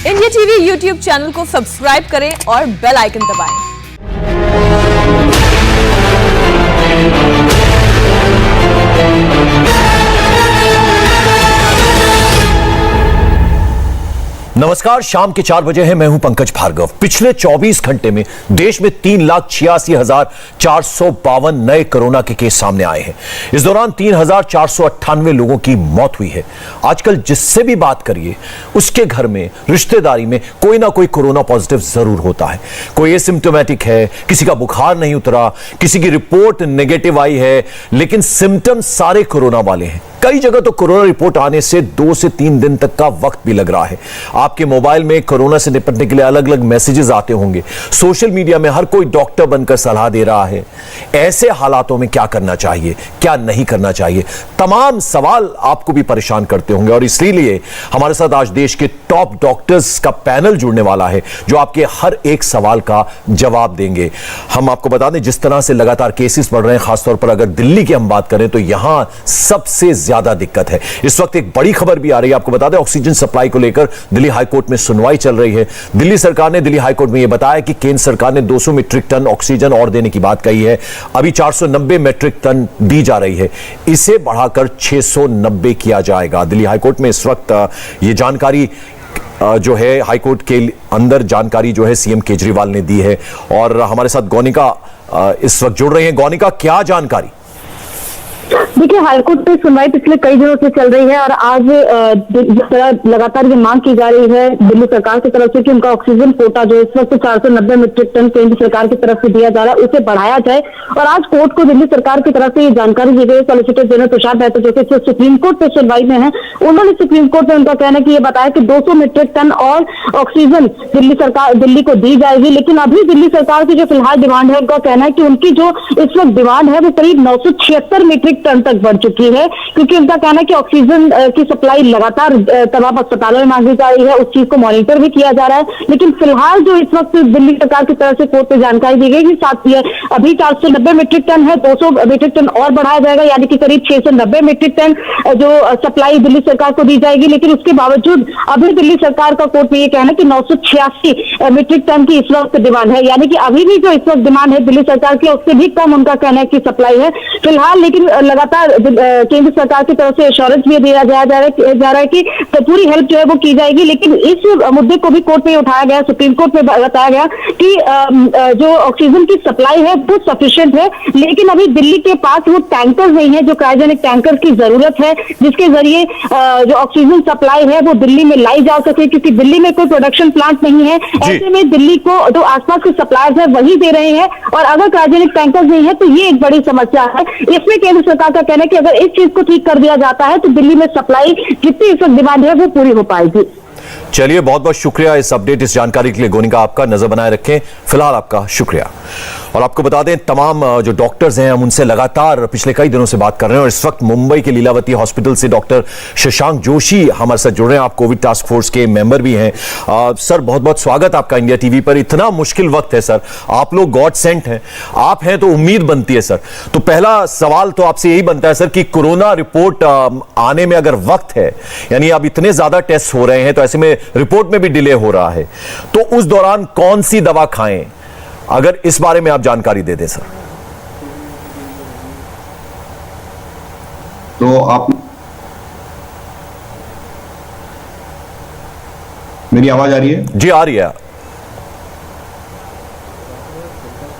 India TV YouTube channel को subscribe करें और बेल आइकन दबाएं। नमस्कार, शाम के 4 बजे हैं। मैं हूं पंकज भार्गव। पिछले 24 घंटे में देश में 3,86,452 नए कोरोना के केस सामने आए हैं। इस दौरान 3,498 लोगों की मौत हुई है। आजकल जिससे भी बात करिए उसके घर में, रिश्तेदारी में कोई ना कोई कोरोना पॉजिटिव जरूर होता है। कोई एसिम्प्टोमेटिक है, किसी का बुखार नहीं उतरा, किसी की रिपोर्ट नेगेटिव आई है, लेकिन सिम्टम सारे कोरोना वाले हैं। कई जगह तो कोरोना रिपोर्ट आने से 2 से 3 दिन तक का वक्त भी लग रहा है। आपके मोबाइल में कोरोना से निपटने के लिए अलग अलग मैसेजेस आते होंगे। सोशल मीडिया में हर कोई डॉक्टर बनकर सलाह दे रहा है। ऐसे हालातों में क्या करना चाहिए, क्या नहीं करना चाहिए, तमाम सवाल आपको भी परेशान करते होंगे। और इसलिए हमारे साथ आज देश के टॉप डॉक्टर्स का पैनल जुड़ने वाला है जो आपके हर एक सवाल का जवाब देंगे। हम आपको बता दें, जिस तरह से लगातार केसेस बढ़ रहे हैं, खासतौर पर अगर दिल्ली की हम बात करें तो यहां सबसे ज्यादा दिक्कत है। इस वक्त एक बड़ी खबर भी आ रही है, आपको बता दें, ऑक्सीजन सप्लाई को लेकर दिल्ली हाईकोर्ट में सुनवाई चल रही है। दिल्ली सरकार ने दिल्ली हाईकोर्ट में यह बताया कि केंद्र सरकार ने 200 मीट्रिक टन ऑक्सीजन और देने की बात कही है। अभी 490 मीट्रिक टन दी जा रही है, इसे बढ़ाकर 690 किया जाएगा। दिल्ली हाईकोर्ट में इस वक्त यह जानकारी जो है हाईकोर्ट के अंदर जानकारी जो है सीएम केजरीवाल ने दी है। और हमारे साथ गौनिका इस वक्त जुड़ रही है। गौनिका, क्या जानकारी? देखिए, हाईकोर्ट में सुनवाई पिछले कई दिनों से चल रही है और आज जिस तरह लगातार ये मांग की जा रही है दिल्ली सरकार की तरफ से कि उनका ऑक्सीजन कोटा जो इस वक्त 490 मीट्रिक टन केंद्र सरकार की तरफ से दिया जा रहा है उसे बढ़ाया जाए। और आज कोर्ट को दिल्ली सरकार की तरफ से ये जानकारी दी गई। सॉलिसिटर जनरल तुषार मेहता जो कि सुप्रीम कोर्ट में सुनवाई में है, उन्होंने सुप्रीम कोर्ट में उनका कहना है कि ये बताया कि 200 मीट्रिक टन और ऑक्सीजन दिल्ली को दी जाएगी। लेकिन अभी दिल्ली सरकार की जो फिलहाल डिमांड है, उनका कहना है कि उनकी जो इस वक्त डिमांड है वो करीब 976 मीट्रिक टन तक बढ़ चुकी है, क्योंकि उनका कहना है कि ऑक्सीजन की सप्लाई लगातार तमाम अस्पतालों में मांगी जा रही है। उस चीज को मॉनिटर भी किया जा रहा है। लेकिन फिलहाल जो इस वक्त दिल्ली सरकार की तरफ से कोर्ट में जानकारी दी गई कि साथ ही अभी 490 मीट्रिक टन है, 200 मीट्रिक टन और बढ़ाया जाएगा, यानी कि करीब 690 मीट्रिक टन जो सप्लाई दिल्ली सरकार को दी जाएगी। लेकिन उसके बावजूद अभी दिल्ली सरकार का कोर्ट में यह कहना है कि 986 मीट्रिक टन की इस वक्त डिमांड है, यानी कि अभी भी जो इस वक्त डिमांड है दिल्ली सरकार की उससे भी कम उनका कहना है कि सप्लाई है फिलहाल। लेकिन लगातार केंद्र सरकार की तरफ से एश्योरेंस भी दिया जा रहा है कि पूरी हेल्प जो है वो की जाएगी। लेकिन इस मुद्दे को भी कोर्ट में उठाया गया, सुप्रीम कोर्ट में बताया गया कि जो ऑक्सीजन की सप्लाई है वो सफिशिएंट है, लेकिन अभी दिल्ली के पास वो टैंकर नहीं है जो क्रायोजेनिक टैंकर की जरूरत है, जिसके जरिए जो ऑक्सीजन सप्लाई है वो दिल्ली में लाई जा सके, क्योंकि दिल्ली में कोई प्रोडक्शन प्लांट नहीं है। ऐसे में दिल्ली को जो आसपास के सप्लायर्स है वही दे रहे हैं, और अगर क्रायोजेनिक टैंकर नहीं है तो ये एक बड़ी समस्या है। इसमें केंद्र सरकार का कहना है कि अगर इस चीज को ठीक कर दिया जाता है तो दिल्ली में सप्लाई जितनी इस वक्त डिमांड है वो पूरी हो पाएगी। चलिए, बहुत बहुत शुक्रिया इस अपडेट, इस जानकारी के लिए। गोनिका, आपका नजर बनाए रखें। फिलहाल आपका शुक्रिया। और आपको बता दें, तमाम जो डॉक्टर्स हैं हम उनसे लगातार पिछले कई दिनों से बात कर रहे हैं। और इस वक्त मुंबई के लीलावती हॉस्पिटल से डॉक्टर शशांक जोशी हमारे साथ जुड़ रहे हैं। आप कोविड टास्क फोर्स के मेंबर भी हैं। सर, बहुत बहुत स्वागत आपका इंडिया टीवी पर। इतना मुश्किल वक्त है सर, आप लोग गॉड सेंट हैं, आप हैं तो उम्मीद बनती है सर। तो पहला सवाल तो आपसे यही बनता है सर कि कोरोना रिपोर्ट आने में अगर वक्त है, यानी अब इतने ज्यादा टेस्ट हो रहे हैं तो ऐसे में रिपोर्ट में भी डिले हो रहा है, तो उस दौरान कौन सी दवा खाएं, अगर इस बारे में आप जानकारी दे दें सर। तो आप, मेरी आवाज आ रही है? जी, आ रही है।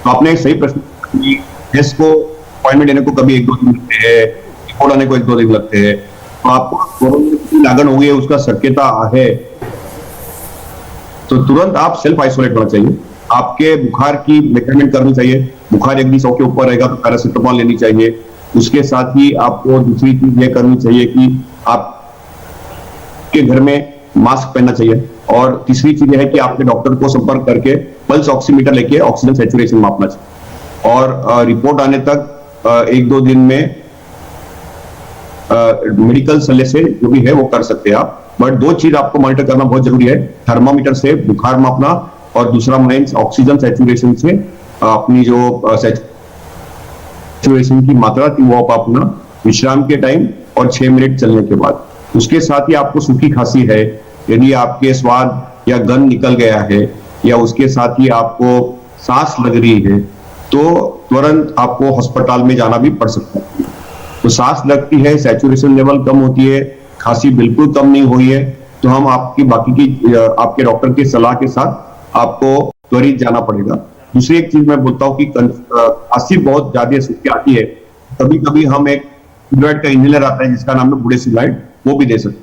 तो आपने एक सही प्रश्न, टेस्ट को अपॉइंटमेंट लेने को कभी 1-2 दिन लगते हैं, रिपोर्ट आने को 1-2 दिन लगते हैं। तो आपको कोरोना की लागन हो गई है, उसका शक्यता है, तो तुरंत आप सेल्फ आइसोलेट होना चाहिए। आपके बुखार की मेजरमेंट करनी चाहिए। बुखार 1-2 के ऊपर रहेगा तो पैरासिटामोल लेनी चाहिए। उसके साथ ही आपको दूसरी चीज ये करनी चाहिए कि आपके घर में मास्क पहनना चाहिए। और तीसरी चीज यह है कि आपके डॉक्टर को संपर्क करके पल्स ऑक्सीमीटर लेके ऑक्सीजन सैचुरेशन मापना चाहिए। और रिपोर्ट आने तक 1-2 दिन में मेडिकल सलाह से जो भी है वो कर सकते हैं आप। बट 2 चीज आपको मॉनिटर करना बहुत जरूरी है, थर्मामीटर से बुखार मापना और दूसरा माइंस ऑक्सीजन सैचुरेशन से अपनी जो सैचुरेशन की मात्रा थी वो आप अपना विश्राम के टाइम और 6 मिनट चलने के बाद। उसके साथ ही आपको सूखी खांसी है, यदि आपके स्वाद या गंध निकल गया है या उसके साथ ही आपको सांस लग रही है तो तुरंत आपको अस्पताल में जाना भी पड़ सकता है। तो सांस लगती है, सैचुरेशन लेवल कम होती है, खांसी बिल्कुल कम नहीं हुई है, तो हम आपके डॉक्टर की सलाह के साथ आपको त्वरित जाना पड़ेगा। दूसरी एक चीज मैं बोलता हूँ कि खांसी बहुत ज्यादा सूखी आती है, कभी कभी हम एक फ्लूइड का इनहेलर आता है जिसका नाम है बुडेसिलाइड, वो भी दे सकते हैं।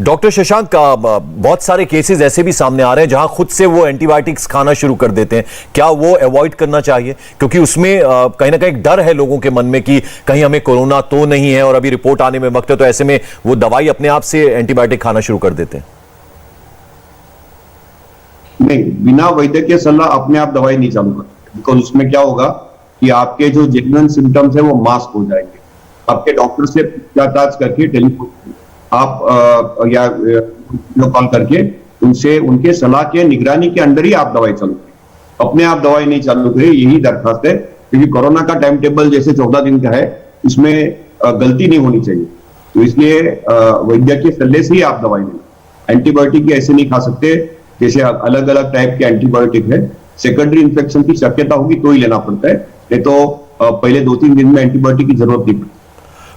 डॉक्टर शशांक, बहुत सारे केसेस ऐसे भी सामने आ रहे हैं जहां खुद से वो एंटीबायोटिक्स खाना शुरू कर देते हैं, क्या वो अवॉइड करना चाहिए? क्योंकि उसमें कहीं ना कहीं डर है लोगों के मन में कि कहीं हमें कोरोना तो नहीं है और अभी रिपोर्ट आने में वक्त है, तो ऐसे में वो दवाई अपने आप से एंटीबायोटिक खाना शुरू कर देते हैं। नहीं, बिना वैद्य की सलाह अपने आप दवाई नहीं चालू करते, बिकॉज उसमें क्या होगा कि आपके जो जेन्युइन सिम्टम्स है वो मास्क हो जाएंगे। आपके डॉक्टर से पूछताछ करके टेलीफोन आप या कॉल करके उनसे उनके सलाह के निगरानी के अंदर ही आप दवाई चालू करें, अपने आप दवाई नहीं चालू करें, यही दरखास्त है। क्योंकि कोरोना का टाइम टेबल जैसे 14 दिन का है, इसमें गलती नहीं होनी चाहिए, तो इसलिए वैद्य के सलाह से ही आप दवाई लें। एंटीबायोटिक ऐसे नहीं खा सकते, जैसे अलग अलग टाइप के एंटीबायोटिक है, सेकेंडरी इन्फेक्शन की शक्यता होगी तो ही लेना पड़ता है, नहीं तो पहले 2-3 दिन में एंटीबायोटिक की जरूरत नहीं पड़ती।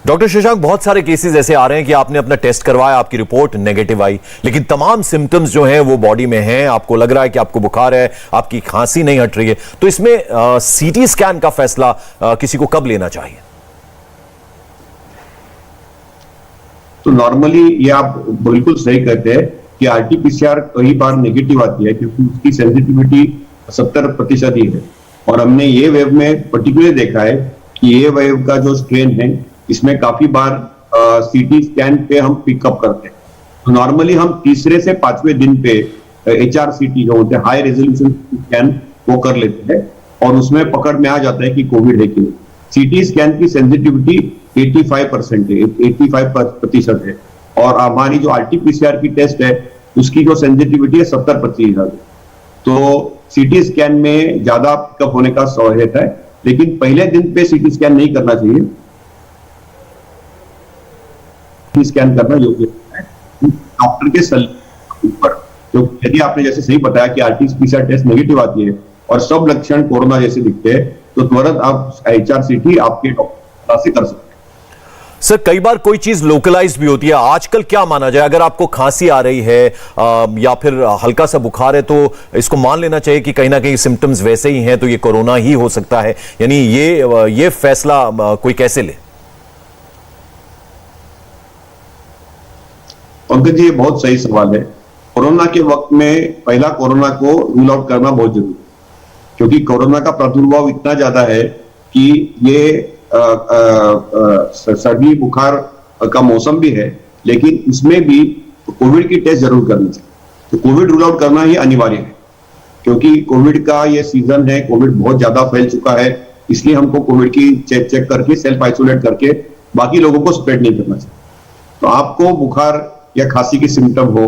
डॉक्टर शशांक, बहुत सारे केसेस ऐसे आ रहे हैं कि आपने अपना टेस्ट करवाया, आपकी रिपोर्ट नेगेटिव आई, लेकिन तमाम सिम्टम्स जो हैं वो बॉडी में हैं, आपको लग रहा है कि आपको बुखार है, आपकी खांसी नहीं हट रही है, तो इसमें सीटी स्कैन का फैसला किसी को कब लेना चाहिए? तो नॉर्मली ये आप बिल्कुल सही कहते हैं कि आरटीपीसीआर कई बार नेगेटिव आती है क्योंकि उसकी सेंसिटिविटी 70% ही है, और हमने ये वेव में पर्टिकुलर देखा है कि ये वेव का जो स्ट्रेन है इसमें काफी बार सीटी स्कैन पे हम पिकअप करते हैं। तो नॉर्मली हम तीसरे से 5वें दिन पे HRCT जो होते हैं, हाई रेजोल्यूशन स्कैन, वो कर लेते हैं और उसमें पकड़ में आ जाता है कि कोविड है कि नहीं। सीटी स्कैन की सेंसिटिविटी 85% है, 85% है, और हमारी जो आरटीपीसीआर की टेस्ट है उसकी जो सेंसिटिविटी है 70% है। तो सीटी स्कैन में ज्यादा पिकअप होने का सहूलियत है, लेकिन पहले दिन पे सीटी स्कैन नहीं करना चाहिए। स्कैन करना योग्य है डॉक्टर के सलाह पर। तो यदि आपने जैसे सही बताया कि आरटीपीसीआर टेस्ट नेगेटिव आती है और सब लक्षण कोरोना जैसे दिखते हैं, तो तुरंत आप HRCT आपके डॉक्टर से कर सकते हैं। सर, कई बार कोई चीज लोकलाइज भी होती है, आजकल क्या माना जाए? अगर आपको खांसी आ रही है या फिर हल्का सा बुखार है, तो इसको मान लेना चाहिए कि कहीं ना कहीं सिम्टम्स वैसे ही हैं, तो ये कोरोना ही हो सकता है, यानी ये फैसला कोई कैसे ले? पंकज जी, ये बहुत सही सवाल है। कोरोना के वक्त में पहला कोरोना को रूल आउट करना बहुत जरूरी है, क्योंकि कोरोना का प्रादुर्भाव इतना ज्यादा है कि ये सर्दी बुखार का मौसम भी है, लेकिन इसमें भी कोविड की टेस्ट जरूर करनी चाहिए। तो कोविड रूल आउट करना ही अनिवार्य है, क्योंकि कोविड का ये सीजन है, कोविड बहुत ज्यादा फैल चुका है, इसलिए हमको कोविड की चेक करके सेल्फ आइसोलेट करके बाकी लोगों को स्प्रेड नहीं करना चाहिए। तो आपको बुखार या खांसी की सिम्टम हो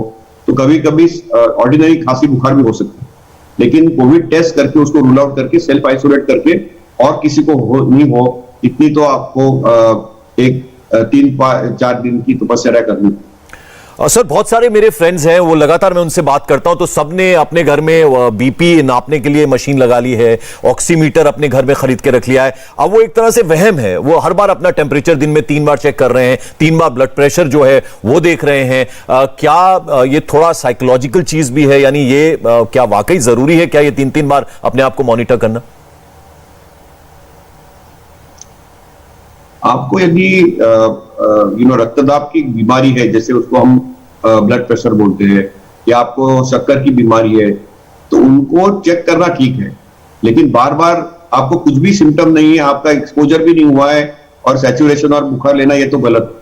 तो कभी कभी ऑर्डिनरी खांसी बुखार भी हो सकती है, लेकिन कोविड टेस्ट करके उसको रूल आउट करके सेल्फ आइसोलेट करके और किसी को नहीं हो, इतनी तो आपको 3-4 दिन की तपस्या करनी। सर, बहुत सारे मेरे फ्रेंड्स हैं, वो लगातार मैं उनसे बात करता हूं तो सबने अपने घर में बीपी नापने के लिए मशीन लगा ली है, ऑक्सीमीटर अपने घर में खरीद के रख लिया है। अब वो एक तरह से वहम है, वो हर बार अपना टेम्परेचर दिन में 3 बार चेक कर रहे हैं, 3 बार ब्लड प्रेशर जो है वो देख रहे हैं। क्या ये थोड़ा साइकोलॉजिकल चीज भी है? यानी ये क्या वाकई जरूरी है क्या ये 3-3 बार अपने आप को मॉनिटर करना? आपको यदि रक्तदाब की बीमारी है, जैसे उसको हम ब्लड प्रेशर बोलते हैं, या आपको शक्कर की बीमारी है, तो उनको चेक करना ठीक है, लेकिन बार बार आपको कुछ भी सिम्टम नहीं है, आपका एक्सपोजर भी नहीं हुआ है और सैचुरेशन और बुखार लेना, ये तो गलत।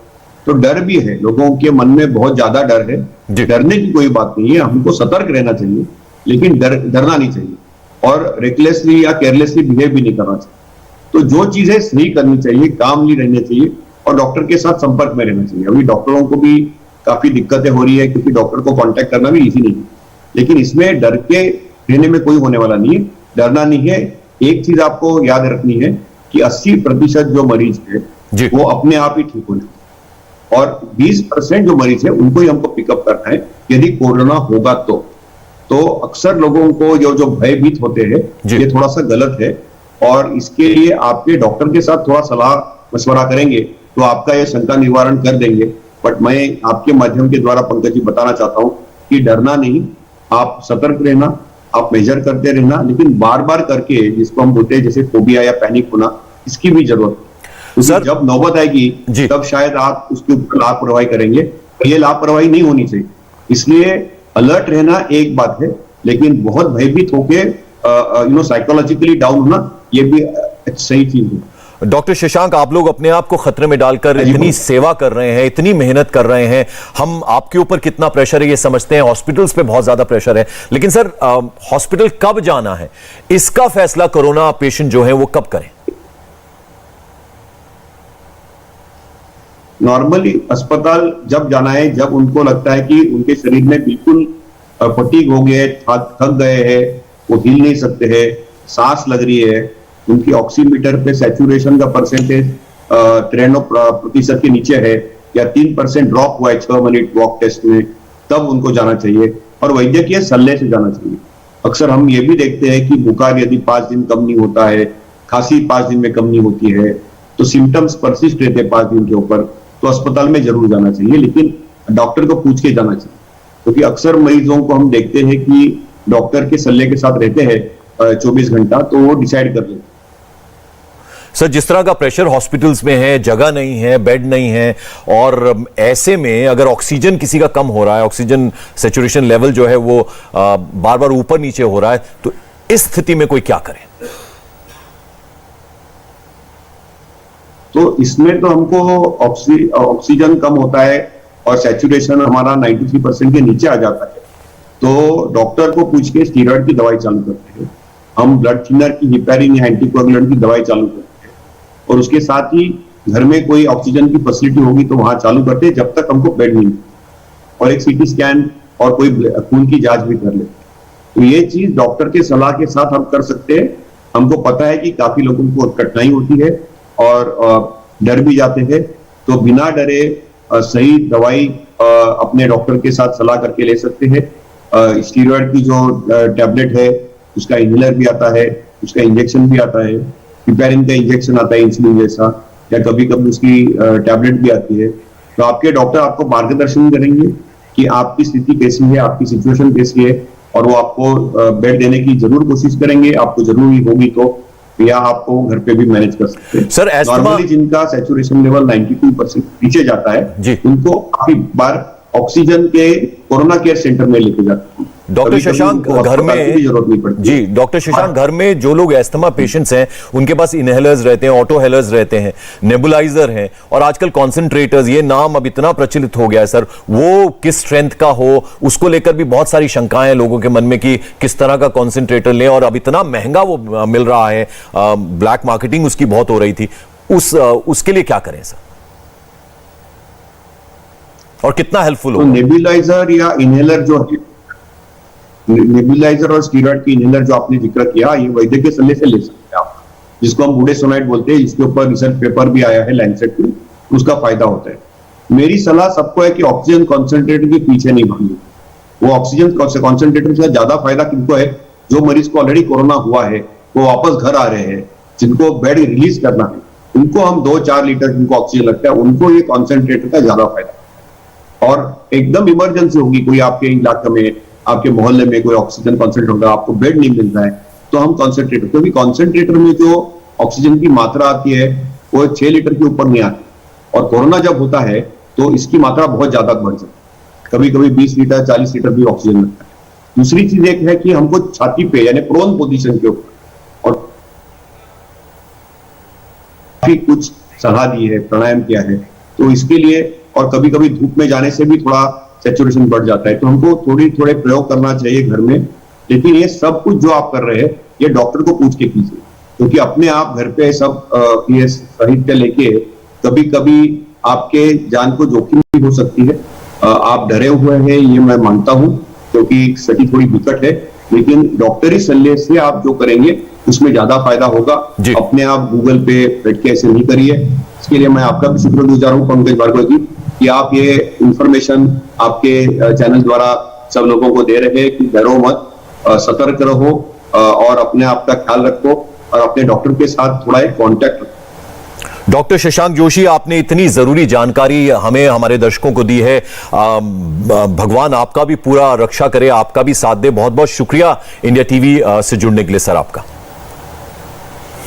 तो डर भी है, लोगों के मन में बहुत ज्यादा डर है। डरने की कोई बात नहीं है, हमको सतर्क रहना चाहिए, लेकिन डरना नहीं चाहिए और रेकलेसली या केयरलेसली बिहेव भी नहीं करना चाहिए। तो जो चीजें सही करनी चाहिए, कामली रहना चाहिए और डॉक्टर के साथ संपर्क में रहना चाहिए। अभी डॉक्टरों को भी काफी दिक्कतें हो रही है, क्योंकि डॉक्टर को कांटेक्ट करना भी इजी नहीं है, लेकिन इसमें डर के रहने में कोई होने वाला नहीं है, डरना नहीं है। एक चीज आपको याद रखनी है कि 80% जो मरीज है वो अपने आप ही ठीक हो जाए और 20% जो मरीज है उनको ही हमको पिकअप करना है यदि कोरोना होगा तो। तो अक्सर लोगों को जो भयभीत होते हैं, ये थोड़ा सा गलत है। और इसके लिए आपके डॉक्टर के साथ थोड़ा सलाह मशवरा करेंगे तो आपका ये शंका निवारण कर देंगे। बट मैं आपके माध्यम के द्वारा पंकज जी बताना चाहता हूं कि डरना नहीं, आप सतर्क रहना, आप मेजर करते रहना, लेकिन बार बार करके, जिसको हम बोलते हैं जैसे फोबिया या पैनिक होना, इसकी भी जरूरत है। सर, जब नौबत आएगी तब शायद आप उसके ऊपर लापरवाही करेंगे, ये लापरवाही नहीं होनी चाहिए। इसलिए अलर्ट रहना एक बात है, लेकिन बहुत भयभीत होके साइकोलॉजिकली डाउन होना, ये भी सही चीज है। डॉक्टर शशांक, आप लोग अपने आप को खतरे में डालकर इतनी सेवा कर रहे हैं, इतनी मेहनत कर रहे हैं, हम आपके ऊपर कितना प्रेशर है ये समझते हैं, हॉस्पिटल्स पे बहुत ज्यादा प्रेशर है, लेकिन सर हॉस्पिटल कब जाना है, इसका फैसला कोरोना पेशेंट जो है वो कब करें? नॉर्मली अस्पताल जब जाना है जब उनको लगता है कि उनके शरीर में बिल्कुल फटीग हो गए, थक गए हैं, वो हिल नहीं सकते हैं, सांस लग रही है, उनकी ऑक्सीमीटर पे सैचुरेशन का परसेंटेज 93% के नीचे है या 3% ड्रॉप हुआ है 6 मिनट वॉक टेस्ट में, तब उनको जाना चाहिए और वैद्यकीय सलाह से जाना चाहिए। अक्सर हम ये भी देखते हैं कि बुखार यदि 5 दिन कम नहीं होता है, खांसी 5 दिन में कम नहीं होती है, तो सिम्टम्स परसिस्ट रहते हैं 5 दिन के ऊपर, तो अस्पताल में जरूर जाना चाहिए, लेकिन डॉक्टर को पूछ के जाना चाहिए। क्योंकि अक्सर मरीजों को हम देखते हैं कि डॉक्टर के सल्ले के साथ रहते हैं 24 घंटा, तो वो डिसाइड कर लेते। सर, जिस तरह का प्रेशर हॉस्पिटल्स में है, जगह नहीं है, बेड नहीं है, और ऐसे में अगर ऑक्सीजन किसी का कम हो रहा है, ऑक्सीजन सैचुरेशन लेवल जो है वो बार बार ऊपर नीचे हो रहा है, तो इस स्थिति में कोई क्या करे? तो इसमें तो हमको ऑक्सीजन कम होता है और सैचुरेशन हमारा 93% के नीचे आ जाता है, तो डॉक्टर को पूछ के स्टीरॉयड की दवाई चालू करते हैं। हम ब्लड थिनर की, हिपैरिन या एंटीकोगुलेंट की दवाई चालू करते हैं, और उसके साथ ही घर में कोई ऑक्सीजन की फैसिलिटी होगी तो वहां चालू करते हैं जब तक हमको बेड नहीं मिलता, और एक सीटी स्कैन और कोई खून की जांच भी कर लेते हैं। तो ये चीज डॉक्टर के सलाह के साथ हम कर सकते हैं। हमको पता है कि काफी लोगों को कठिनाई होती है और डर भी जाते हैं, तो बिना डरे सही दवाई अपने डॉक्टर के साथ सलाह करके ले सकते हैं। स्टीरॉयड की जो टैबलेट है उसका इनहेलर भी आता है, उसका इंजेक्शन भी आता है, हिपैरिन का इंजेक्शन आता है इंसुलिन जैसा, या कभी कभी उसकी टैबलेट भी आती है। तो आपके डॉक्टर आपको मार्गदर्शन करेंगे कि आपकी स्थिति कैसी है, आपकी सिचुएशन कैसी है, और वो आपको बेड देने की जरूर कोशिश करेंगे, आपको जरूरी होगी तो, या आपको घर पे भी मैनेज कर सकते हैं। सर, नॉर्मली जिनका सैचुरेशन लेवल 92% नीचे जाता है, उनको काफी बार ऑक्सीजन के कोरोना केयर सेंटर में लेके जाते हैं। डॉक्टर शशांक, घर में जरूरत नहीं पड़ती। जी डॉक्टर शशांक, घर में जो लोग एस्थमा पेशेंट्स हैं उनके पास इनहेलर्स रहते हैं, ऑटो हेलर्स रहते हैं, नेबुलाइजर हैं, और आजकल कॉन्सेंट्रेटर्स, ये नाम अब इतना प्रचलित हो गया है सर, वो किस स्ट्रेंथ का हो, उसको लेकर भी बहुत सारी शंकाएं लोगों के मन में कि किस तरह का कॉन्सेंट्रेटर लें, और अब इतना महंगा वो मिल रहा है, ब्लैक मार्केटिंग उसकी बहुत हो रही थी, उसके लिए क्या करें सर, और कितना हेल्पफुल हो? नेबुलाइजर या इनहेलर जो है, नेबुलाइजर और स्टीरॉयड की इनहेलर जो आपने जिक्र किया, ये वैद्यकीय सलाह से ले सकते हैं आप, जिसको हम बुडेसोनाइड बोलते हैं, जिसके ऊपर रिसर्च पेपर भी आया है लैंसेट में, उसका फायदा होता है। मेरी सलाह सबको है कि ऑक्सीजन कॉन्सेंट्रेटर के पीछे नहीं भागिए। वो ऑक्सीजन कॉन्सेंट्रेटर से ज्यादा फायदा किनको है? जो मरीज को ऑलरेडी कोरोना हुआ है, वो वापस घर आ रहे हैं, जिनको बेड रिलीज करना है, उनको हम 2-4 लीटर जिनको ऑक्सीजन लगता है, उनको ये कॉन्सेंट्रेटर का ज्यादा फायदा। और एकदम इमरजेंसी होगी, कोई आपके इलाके में, आपके मोहल्ले में कोई ऑक्सीजन कॉन्सेंट्रेटर होगा, आपको बेड नहीं मिलता है, तो हम कॉन्सेंट्रेटर, क्योंकि कॉन्सेंट्रेटर में जो ऑक्सीजन की मात्रा आती है वो 6 लीटर के ऊपर नहीं आती, और कोरोना जब होता है तो इसकी मात्रा बहुत ज्यादा बढ़ जाती है, कभी कभी 20 लीटर 40 लीटर भी ऑक्सीजन लगता है। दूसरी चीज एक है कि हमको छाती पे यानी प्रोन पोजीशन के ऊपर और कुछ सलाह दी है, प्राणायाम किया है, तो इसके लिए, और कभी कभी धूप में जाने से भी थोड़ा सैचुरेशन बढ़ जाता है, तो हमको थोड़े प्रयोग करना चाहिए घर में। लेकिन ये सब कुछ जो आप कर रहे हैं, ये डॉक्टर को पूछ के कीजिए, क्योंकि अपने आप घर पे सब ये साहित्य लेके कभी कभी आपके जान को जोखिम भी हो सकती है। आप डरे हुए हैं, ये मैं मानता हूं, क्योंकि स्थिति थोड़ी विकट है, लेकिन डॉक्टरी सलाह से आप जो करेंगे उसमें ज्यादा फायदा होगा। अपने आप गूगल पे बैठ के ऐसे नहीं करिए। इसके लिए मैं आपका भी शुक्रगुजार हूं पंकज भार्गव जी, कि आप ये इंफॉर्मेशन आपके चैनल द्वारा सब लोगों को दे रहे हैं कि डरो मत, सतर्क रहो और अपने आप का ख्याल रखो और अपने डॉक्टर के साथ थोड़ा एक कांटेक्ट रखो। डॉक्टर शशांक जोशी, आपने इतनी जरूरी जानकारी हमें, हमारे दर्शकों को दी है। भगवान आपका भी पूरा रक्षा करे, आपका भी साथ दे। बहुत बहुत शुक्रिया इंडिया टीवी से जुड़ने के लिए सर आपका।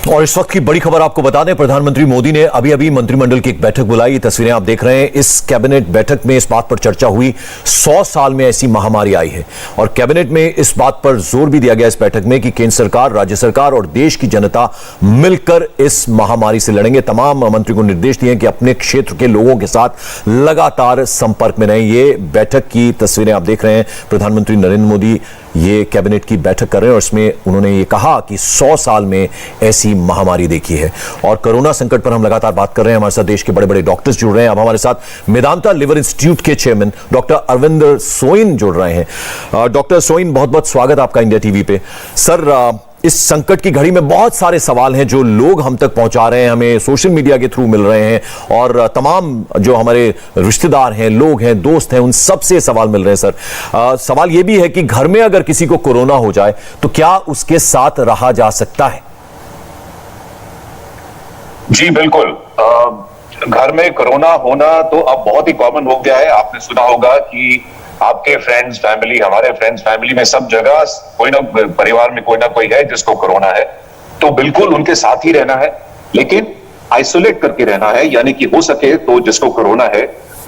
और इस वक्त की बड़ी खबर आपको बता दें, प्रधानमंत्री मोदी ने अभी अभी मंत्रिमंडल की एक बैठक बुलाई। ये तस्वीरें आप देख रहे हैं। इस कैबिनेट बैठक में इस बात पर चर्चा हुई 100 साल में ऐसी महामारी आई है और कैबिनेट में इस बात पर जोर भी दिया गया इस बैठक में कि केंद्र सरकार, राज्य सरकार और देश की जनता मिलकर इस महामारी से लड़ेंगे। तमाम मंत्री को निर्देश दिए कि अपने क्षेत्र के लोगों के साथ लगातार संपर्क में रहें। ये बैठक की तस्वीरें आप देख रहे हैं। प्रधानमंत्री नरेंद्र मोदी ये कैबिनेट की बैठक कर रहे हैं और इसमें उन्होंने ये कहा कि 100 साल में ऐसी महामारी देखी है। और कोरोना संकट पर हम लगातार बात कर रहे हैं। हमारे साथ देश के बड़े बड़े डॉक्टर्स जुड़ रहे हैं। अब हमारे साथ मेदांता लिवर इंस्टीट्यूट के चेयरमैन डॉक्टर अरविंदर सोइन जुड़ रहे हैं। डॉक्टर सोइन, बहुत बहुत स्वागत आपका इंडिया टीवी पे। सर, इस संकट की घड़ी में बहुत सारे सवाल हैं जो लोग हम तक पहुंचा रहे हैं, हमें सोशल मीडिया के थ्रू मिल रहे हैं और तमाम जो हमारे रिश्तेदार हैं, लोग हैं, दोस्त हैं, उन सब से सवाल मिल रहे हैं। सर, सवाल यह भी है कि घर में अगर किसी को कोरोना हो जाए तो क्या उसके साथ रहा जा सकता है? जी बिल्कुल। घर में कोरोना होना तो अब बहुत ही कॉमन हो गया है। आपने सुना होगा कि आपके फ्रेंड्स फैमिली, हमारे फ्रेंड्स फैमिली में सब जगह कोई ना परिवार में कोई ना कोई है जिसको कोरोना है, तो बिल्कुल उनके साथ ही रहना है, लेकिन आइसोलेट करके रहना है। यानी कि हो सके तो जिसको कोरोना है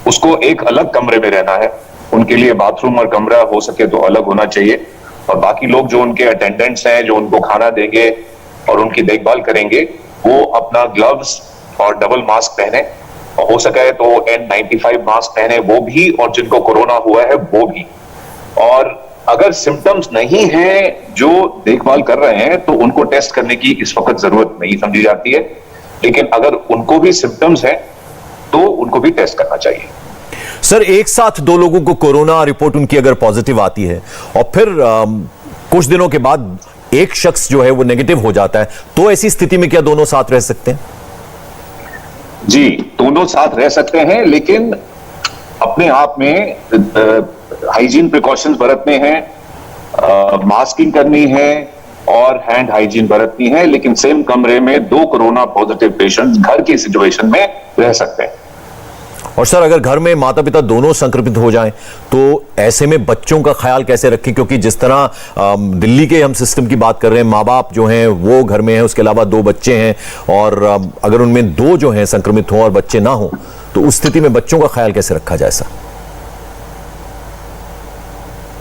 उसको एक अलग कमरे में रहना है। उनके लिए बाथरूम और कमरा हो सके तो अलग होना चाहिए और बाकी लोग जो उनके अटेंडेंट्स हैं, जो उनको खाना देंगे और उनकी देखभाल करेंगे, वो अपना ग्लव्स और डबल मास्क पहने, हो सके तो N95 मास्क पहने वो भी, और जिनको कोरोना हुआ है वो भी। और अगर सिम्टम्स नहीं है जो देखभाल कर रहे हैं तो उनको टेस्ट करने की इस वक्त जरूरत नहीं समझी जाती है, लेकिन अगर उनको भी सिम्टम्स हैं तो उनको भी टेस्ट करना चाहिए। सर, एक साथ दो लोगों को कोरोना रिपोर्ट उनकी अगर पॉजिटिव आती है और फिर कुछ दिनों के बाद एक शख्स जो है वो नेगेटिव हो जाता है, तो ऐसी स्थिति में क्या दोनों साथ रह सकते हैं? जी, दोनों साथ रह सकते हैं, लेकिन अपने आप में हाइजीन प्रिकॉशंस बरतने हैं, मास्किंग करनी है और हैंड हाइजीन बरतनी है। लेकिन सेम कमरे में दो कोरोना पॉजिटिव पेशेंट्स घर की सिचुएशन में रह सकते हैं। और सर, अगर घर में माता पिता दोनों संक्रमित हो जाएं तो ऐसे में बच्चों का ख्याल कैसे रखें? क्योंकि जिस तरह दिल्ली के हम सिस्टम की बात कर रहे हैं, माँ बाप जो हैं वो घर में हैं, उसके अलावा दो बच्चे हैं, और अगर उनमें दो जो हैं संक्रमित हों और बच्चे ना हों तो उस स्थिति में बच्चों का ख्याल कैसे रखा जाए? सर,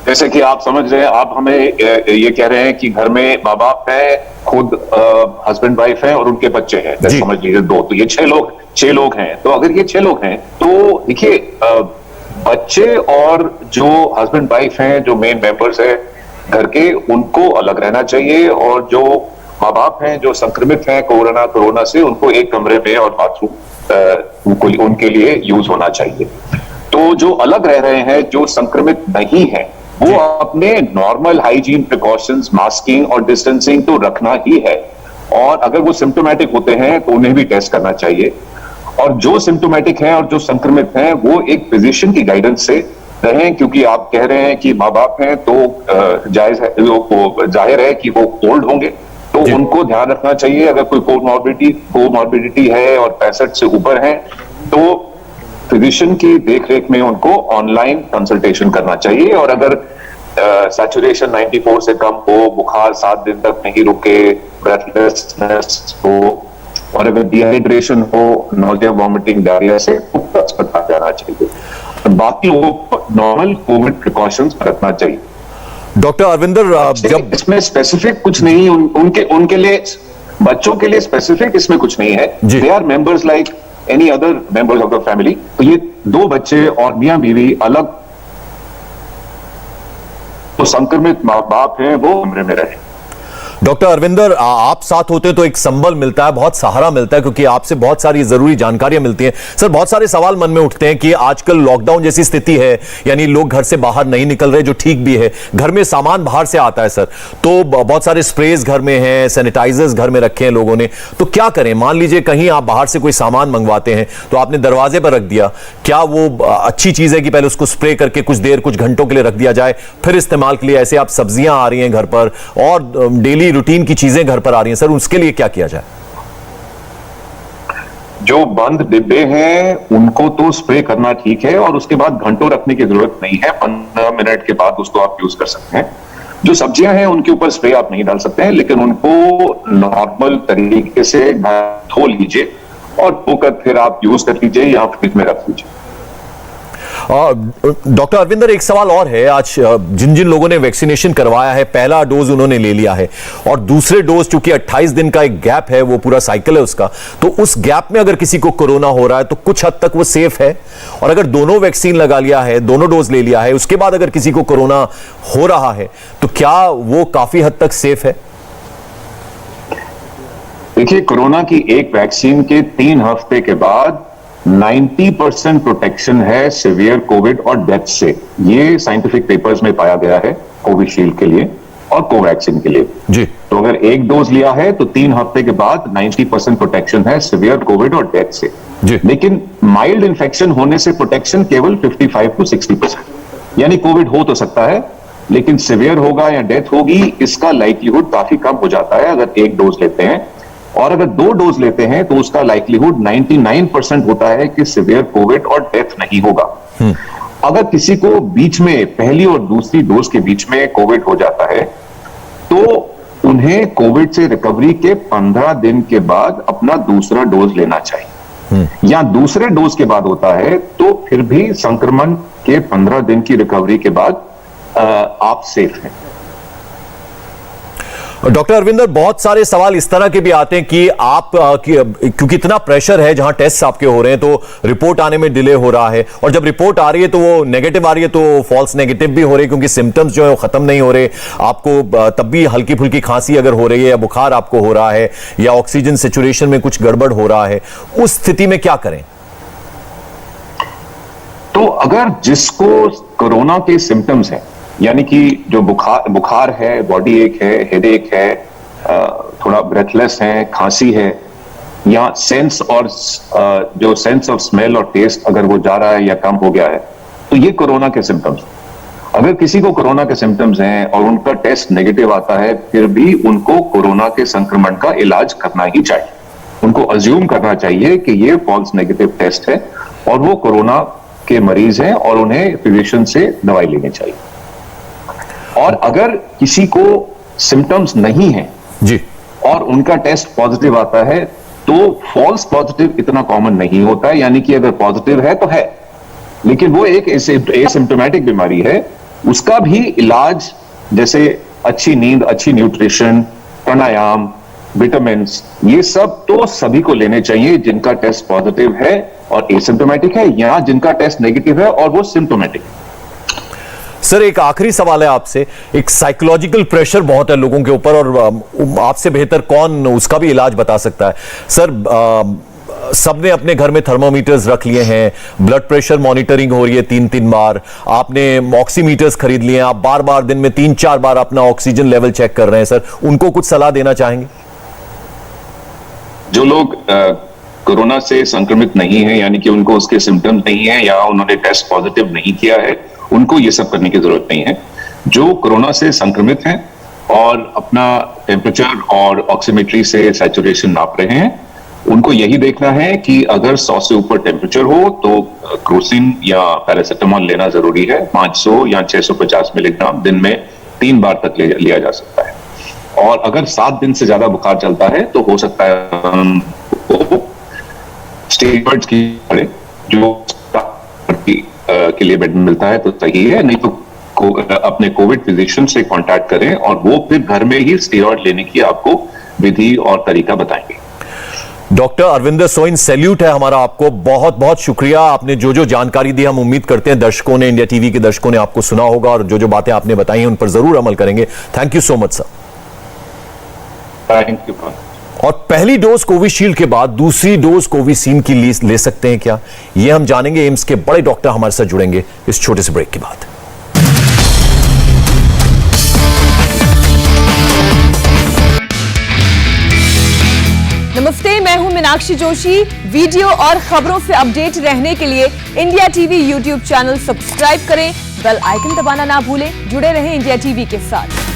जैसे कि आप समझ रहे हैं, आप हमें ये कह रहे हैं कि घर में माँ बाप है, खुद हस्बैंड वाइफ है और उनके बच्चे हैं, समझ लीजिए दो, तो ये छह लोग हैं। तो अगर ये 6 लोग हैं तो देखिए, बच्चे और जो हस्बैंड वाइफ हैं, जो मेन मेंबर्स हैं घर के, उनको अलग रहना चाहिए, और जो माँ बाप हैं जो संक्रमित हैं कोरोना से, उनको एक कमरे में और बाथरूम उनके लिए यूज होना चाहिए। तो जो अलग रह रहे हैं, जो संक्रमित नहीं है, वो अपने नॉर्मल हाइजीन प्रिकॉशंस, मास्किंग और डिस्टेंसिंग तो रखना ही है, और अगर वो सिम्टोमेटिक होते हैं तो उन्हें भी टेस्ट करना चाहिए। और जो सिम्टोमेटिक हैं और जो संक्रमित हैं वो एक फिजिशियन की गाइडेंस से रहें, क्योंकि आप कह रहे हैं कि माँ बाप हैं तो जाहिर है कि वो कोल्ड होंगे, तो उनको ध्यान रखना चाहिए। अगर कोई कोमॉर्बिडिटी है और 65 से ऊपर है तो फिजिशियन की देखरेख में उनको ऑनलाइन कंसल्टेशन करना चाहिए। और अगर सैचुरेशन 94 से कम हो, बुखार 7 दिन तक नहीं रुके, ब्रेथलेसनेस हो, और अगर डिहाइड्रेशन हो, नोजिया, वॉमिटिंग, डायरिया से अस्पताल जाना चाहिए। बाकी वो नॉर्मल कोविड प्रिकॉशंस बरतना चाहिए। डॉक्टर अरविंदर, जब इसमें स्पेसिफिक कुछ नहीं, उनके लिए, बच्चों के लिए स्पेसिफिक इसमें कुछ नहीं है। They are members like any other members of the family. तो ये दो बच्चे और मियां बीवी अलग, तो संक्रमित माँ बाप हैं वो कमरे में रहे। डॉक्टर अरविंदर, आप साथ होते हैं तो एक संबल मिलता है, बहुत सहारा मिलता है, क्योंकि आपसे बहुत सारी जरूरी जानकारियां मिलती हैं। सर, बहुत सारे सवाल मन में उठते हैं कि आजकल लॉकडाउन जैसी स्थिति है, यानी लोग घर से बाहर नहीं निकल रहे, जो ठीक भी है। घर में सामान बाहर से आता है सर, तो बहुत सारे स्प्रेज घर में हैं, सैनिटाइजर्स घर में रखे हैं लोगों ने, तो क्या करें? मान लीजिए कहीं आप बाहर से कोई सामान मंगवाते हैं तो आपने दरवाजे पर रख दिया, क्या वो अच्छी चीज है कि पहले उसको स्प्रे करके कुछ देर, कुछ घंटों के लिए रख दिया जाए, फिर इस्तेमाल के लिए? ऐसे आप सब्जियां आ रही हैं घर पर और डेली रूटीन की चीजें घर पर आ रही हैं, सर उसके लिए क्या किया जाए? जो बंद डिब्बे हैं उनको तो स्प्रे करना ठीक है, और उसके बाद घंटों रखने की जरूरत नहीं है, 15 मिनट के बाद उसको आप यूज कर सकते हैं। जो सब्जियां हैं उनके ऊपर स्प्रे आप नहीं डाल सकते हैं, लेकिन उनको नॉर्मल तरीके से धो लीजिए और धोकर फिर आप यूज कर लीजिए या फ्रिज में रख लीजिए। डॉक्टर अरविंदर, एक सवाल और है। आज जिन जिन लोगों ने वैक्सीनेशन करवाया है, पहला डोज उन्होंने ले लिया है और दूसरे डोज, चूंकि 28 दिन का एक गैप है, वो पूरा साइकिल है उसका, तो उस गैप में अगर किसी को कोरोना हो रहा है तो कुछ हद तक वो सेफ है, और अगर दोनों वैक्सीन लगा लिया है, दोनों डोज ले लिया है, उसके बाद अगर किसी को कोरोना हो रहा है तो क्या वो काफी हद तक सेफ है? देखिए, कोरोना की एक वैक्सीन के 3 हफ्ते के बाद 90% प्रोटेक्शन है सीवियर कोविड और डेथ से। ये साइंटिफिक पेपर्स में पाया गया है कोविशील्ड के लिए और कोवैक्सीन के लिए जी। तो अगर एक डोज लिया है तो 3 हफ्ते के बाद 90% प्रोटेक्शन है सीवियर कोविड और डेथ से जी। लेकिन माइल्ड इन्फेक्शन होने से प्रोटेक्शन केवल 55 to 60%, यानी कोविड हो तो सकता है लेकिन सीवियर होगा या डेथ होगी, इसका लाइक्लीहुड काफी कम हो जाता है अगर एक डोज लेते हैं। और अगर 2 डोज लेते हैं तो उसका लाइक्लीहुड 99% होता है कि सीवियर कोविड और डेथ नहीं होगा। अगर किसी को बीच में, पहली और दूसरी डोज के बीच में कोविड हो जाता है तो उन्हें कोविड से रिकवरी के 15 दिन के बाद अपना दूसरा डोज लेना चाहिए। या दूसरे डोज के बाद होता है तो फिर भी संक्रमण के 15 दिन की रिकवरी के बाद आप सेफ हैं। डॉक्टर अरविंदर, बहुत सारे सवाल इस तरह के भी आते हैं कि आप क्योंकि इतना प्रेशर है, जहां टेस्ट आपके हो रहे हैं तो रिपोर्ट आने में डिले हो रहा है, और जब रिपोर्ट आ रही है तो वो नेगेटिव आ रही है तो फॉल्स नेगेटिव भी हो रही है, क्योंकि सिम्टम्स जो है वो खत्म नहीं हो रहे। आपको तब भी हल्की फुल्की खांसी अगर हो रही है या बुखार आपको हो रहा है या ऑक्सीजन सेचुरेशन में कुछ गड़बड़ हो रहा है, उस स्थिति में क्या करें? तो अगर जिसको कोरोना के सिम्टम्स हैं, यानी कि जो बुखार है, बॉडी एक है, हेडेक है, थोड़ा ब्रेथलेस है, खांसी है, या सेंस ऑफ स्मेल और टेस्ट अगर वो जा रहा है या कम हो गया है, तो ये कोरोना के सिम्टम्स। अगर किसी को कोरोना के सिम्टम्स हैं और उनका टेस्ट नेगेटिव आता है, फिर भी उनको कोरोना के संक्रमण का इलाज करना ही चाहिए। उनको अज्यूम करना चाहिए कि ये फॉल्स नेगेटिव टेस्ट है और वो कोरोना के मरीज हैं और उन्हें फिजिशियन से दवाई लेनी चाहिए। और अगर किसी को सिम्टम्स नहीं है जी और उनका टेस्ट पॉजिटिव आता है तो फॉल्स पॉजिटिव इतना कॉमन नहीं होता है, यानी कि अगर पॉजिटिव है तो है, लेकिन वो एक एसिम्प्टोमेटिक बीमारी है। उसका भी इलाज जैसे अच्छी नींद, अच्छी न्यूट्रिशन, प्राणायाम, विटामिन, ये सब तो सभी को लेने चाहिए जिनका टेस्ट पॉजिटिव है और एसिम्प्टोमेटिक है, या जिनका टेस्ट नेगेटिव है और वो सिम्प्टोमेटिक है। सर, एक आखिरी सवाल है आपसे। एक साइकोलॉजिकल प्रेशर बहुत है लोगों के ऊपर, और आपसे बेहतर कौन उसका भी इलाज बता सकता है। सर, सबने अपने घर में थर्मोमीटर्स रख लिए हैं, ब्लड प्रेशर मॉनिटरिंग हो रही है 3-3 बार, आपने ऑक्सीमीटर्स खरीद लिए हैं, आप बार बार दिन में 3-4 बार अपना ऑक्सीजन लेवल चेक कर रहे हैं। सर, उनको कुछ सलाह देना चाहेंगे? जो लोग कोरोना से संक्रमित नहीं है, यानी कि उनको उसके सिम्टम्स नहीं है या उन्होंने टेस्ट पॉजिटिव नहीं किया है, उनको ये सब करने की जरूरत नहीं है। जो कोरोना से संक्रमित हैं और अपना टेम्परेचर और ऑक्सीमेट्री से सैचुरेशन नाप रहे हैं, उनको यही देखना है कि अगर 100 से ऊपर टेम्परेचर हो तो क्रोसिन या पैरासिटामोल लेना जरूरी है। 500 या 650 मिलीग्राम दिन में 3 बार तक लिया जा सकता है। और अगर 7 दिन से ज्यादा बुखार चलता है तो हो सकता है स्टेरॉइड्स की जो के लिए बेड मिलता है तो सही है, नहीं तो अपने कोविड फिजिशियन से कांटेक्ट करें और वो फिर घर में ही स्टेरॉइड लेने की आपको विधि और तरीका बताएंगे। डॉक्टर अरविंदर सोइन, सैल्यूट है हमारा आपको, बहुत बहुत शुक्रिया। आपने जो जो जानकारी दी, हम उम्मीद करते हैं दर्शकों ने, इंडिया टीवी के दर्शकों ने आपको सुना होगा और जो जो बातें आपने बताई हैं उन पर जरूर अमल करेंगे। Thank you so much sir. Thank you. और पहली डोज कोविशील्ड के बाद दूसरी डोज कोविशील्ड की ले सकते हैं क्या, ये हम जानेंगे। एम्स के बड़े डॉक्टर हमारे साथ जुड़ेंगे इस छोटे से ब्रेक के बाद। नमस्ते, मैं हूं मीनाक्षी जोशी। वीडियो और खबरों से अपडेट रहने के लिए India TV YouTube channel subscribe करें, बेल आइकन दबाना ना भूलें। जुड़े रहें इंडिया टीवी के साथ।